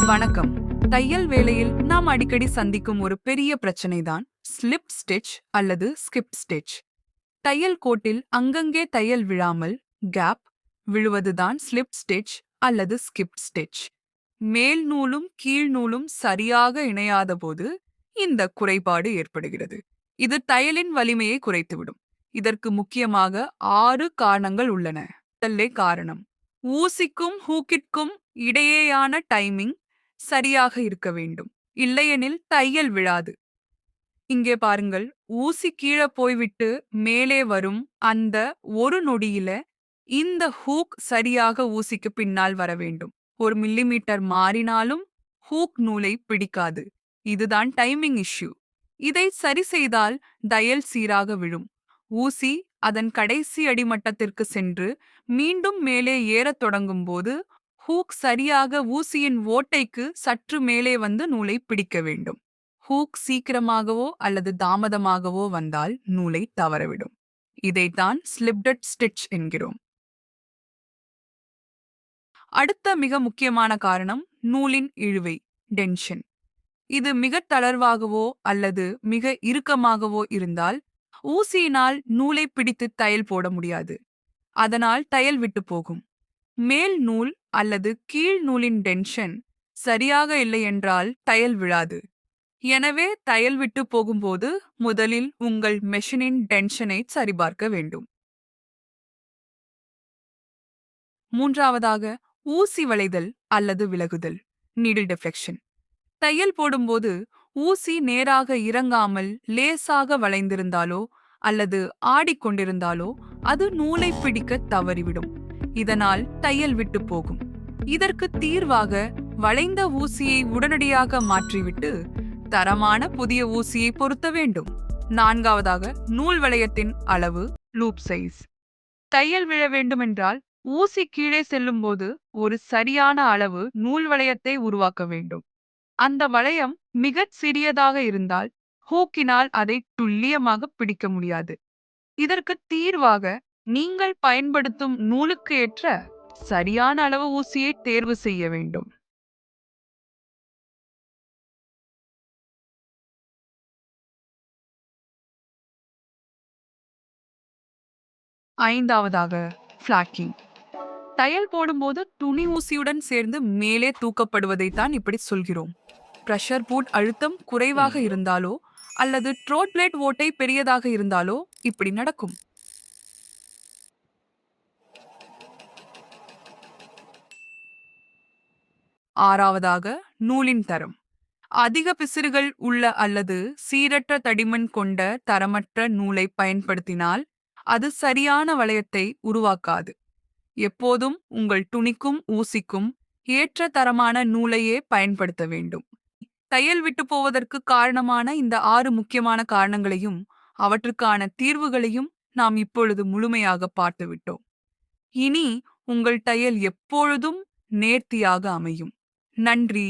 வணக்கம். தையல் வேலையில் நாம் அடிக்கடி சந்திக்கும் ஒரு பெரிய பிரச்சனைதான் ஸ்லிப் ஸ்டிட்ச் அல்லது ஸ்கிப் ஸ்டிட்ச். தையல் கோட்டில் அங்கங்கே தையல் விழாமல் கேப் விழுவதுதான் ஸ்லிப் ஸ்டிட்ச் அல்லது ஸ்கிப் ஸ்டிட்ச். மேல் நூலும் கீழ் நூலும் சரியாக இணையாத போது இந்த குறைபாடு ஏற்படுகிறது. இது தையலின் வலிமையை குறைத்துவிடும். இதற்கு முக்கியமாக 6 காரணங்கள் உள்ளன. முதல்லே காரணம், ஊசிக்கும் ஹூக்கிற்கும் இடையேயான டைமிங் சரியாக இருக்க வேண்டும். இல்லையெனில் தையல் விழாது. இங்கே பாருங்கள், ஊசி கீழே போய்விட்டு மேலே வரும் அந்த ஒரு நொடியில இந்த ஹூக் சரியாக ஊசிக்கு பின்னால் வர வேண்டும். 1 மில்லிமீட்டர் மாறினாலும் ஹூக் நூலை பிடிக்காது. இதுதான் டைமிங் இஷ்யூ. இதை சரி செய்தால் தையல் சீராக விழும். ஊசி அதன் கடைசி அடிமட்டத்திற்கு சென்று மீண்டும் மேலே ஏறத் தொடங்கும் போது ஹூக் சரியாக ஊசியின் ஓட்டைக்கு சற்று மேலே வந்து நூலை பிடிக்க வேண்டும். ஹூக் சீக்கிரமாகவோ அல்லது தாமதமாகவோ வந்தால் நூலை தவறவிடும். இதைத்தான் ஸ்லிப்டட் ஸ்டிட்ச் என்கிறோம். அடுத்த மிக முக்கியமான காரணம் நூலின் இழுவை, டென்ஷன். இது மிக தளர்வாகவோ அல்லது மிக இறுக்கமாகவோ இருந்தால் ஊசியினால் நூலை பிடித்து தையல் போட முடியாது. அதனால் தையல் விட்டு போகும். மேல் நூல் அல்லது கீழ் நூலின் டென்ஷன் சரியாக இல்லை என்றால் தையல் விழாது. எனவே தையல் விட்டு போகும்போது முதலில் உங்கள் மெஷினின் டென்ஷனை சரிபார்க்க வேண்டும். மூன்றாவதாக, ஊசி வளைதல் அல்லது விலகுதல், நீடில் டிஃப்ளெக்ஷன். தையல் போடும்போது ஊசி நேராக இறங்காமல் லேசாக வளைந்திருந்தாலோ அல்லது ஆடிக்கொண்டிருந்தாலோ அது நூலை பிடிக்க தவறிவிடும். இதனால் தையல் விட்டு போகும். இதற்கு தீர்வாக வளைந்த ஊசியை உடனடியாக மாற்றிவிட்டு தரமான புதிய ஊசியை பொருத்த வேண்டும். நான்காவதாக, நூல் வளையத்தின் அளவு, லூப் சைஸ். தையல் விழ வேண்டுமென்றால் ஊசி கீழே செல்லும்போது ஒரு சரியான அளவு நூல் வளையத்தை உருவாக்க வேண்டும். அந்த வளையம் மிகச் சிறியதாக இருந்தால் ஹூக்கினால் அதை துல்லியமாக பிடிக்க முடியாது. இதற்கு தீர்வாக நீங்கள் பயன்படுத்தும் நூலுக்கு ஏற்ற சரியான அளவு ஊசியை தேர்வு செய்ய வேண்டும். ஐந்தாவதாக, ஃபிளாக்கிங். தையல் போடும்போது துணி ஊசியுடன் சேர்ந்து மேலே தூக்கப்படுவதைத்தான் இப்படி சொல்கிறோம். பிரஷர் பூட் அழுத்தம் குறைவாக இருந்தாலோ அல்லது ட்ரோட் பிளேட் ஓட்டை பெரியதாக இருந்தாலோ இப்படி நடக்கும். ஆறாவதாக, நூலின் தரம். அதிக பிசிறுகள் உள்ள அல்லது சீரற்ற தடிமன் கொண்ட தரமற்ற நூலை பயன்படுத்தினால் அது சரியான வளையத்தை உருவாக்காது. எப்போதும் உங்கள் துணிக்கும் ஊசிக்கும் ஏற்ற தரமான நூலையே பயன்படுத்த வேண்டும். தையல் விட்டு போவதற்கு காரணமான இந்த 6 முக்கியமான காரணங்களையும் அவற்றுக்கான தீர்வுகளையும் நாம் இப்பொழுது முழுமையாக பார்த்துவிட்டோம். இனி உங்கள் தையல் எப்பொழுதும் நேர்த்தியாக அமையும். நன்றி.